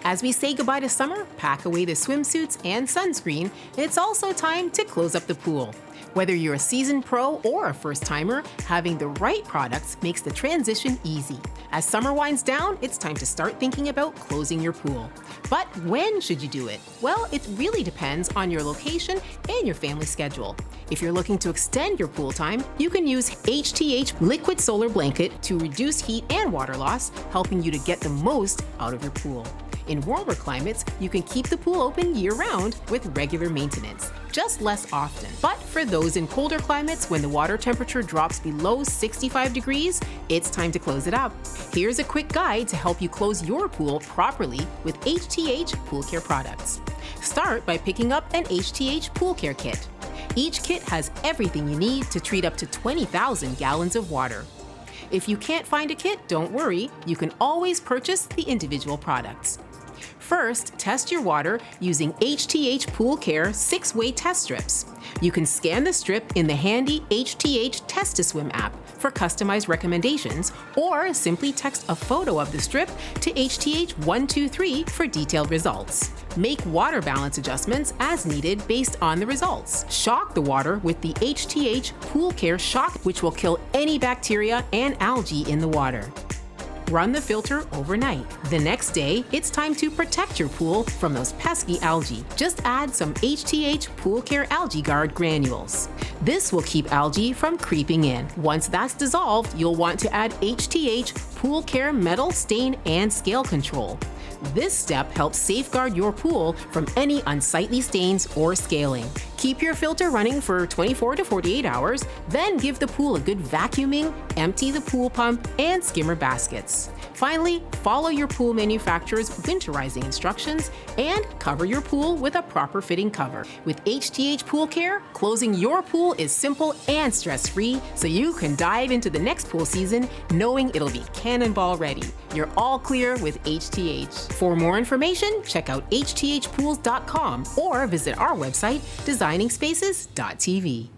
As we say goodbye to summer, pack away the swimsuits and sunscreen. It's also time to close up the pool. Whether you're a seasoned pro or a first-timer, having the right products makes the transition easy. As summer winds down, it's time to start thinking about closing your pool. But when should you do it? Well, it really depends on your location and your family schedule. If you're looking to extend your pool time, you can use HTH Liquid Solar Blanket to reduce heat and water loss, helping you to get the most out of your pool. In warmer climates, you can keep the pool open year-round with regular maintenance, just less often. But for those in colder climates, when the water temperature drops below 65 degrees, it's time to close it up. Here's a quick guide to help you close your pool properly with HTH Pool Care products. Start by picking up an HTH Pool Care kit. Each kit has everything you need to treat up to 20,000 gallons of water. If you can't find a kit, don't worry, you can always purchase the individual products. First, test your water using HTH Pool Care 6-way test strips. You can scan the strip in the handy HTH Test to Swim app for customized recommendations, or simply text a photo of the strip to HTH123 for detailed results. Make water balance adjustments as needed based on the results. Shock the water with the HTH Pool Care Shock, which will kill any bacteria and algae in the water. Run the filter overnight. The next day, it's time to protect your pool from those pesky algae. Just add some HTH Pool Care Algae Guard granules. This will keep algae from creeping in. Once that's dissolved, you'll want to add HTH Pool Care Metal Stain and Scale Control. This step helps safeguard your pool from any unsightly stains or scaling. Keep your filter running for 24 to 48 hours, then give the pool a good vacuuming, empty the pool pump, and skimmer baskets. Finally, follow your pool manufacturer's winterizing instructions and cover your pool with a proper fitting cover. With HTH Pool Care, closing your pool is simple and stress-free, so you can dive into the next pool season knowing it'll be cannonball ready. You're all clear with HTH. For more information, check out hthpools.com or visit our website, designingspaces.tv.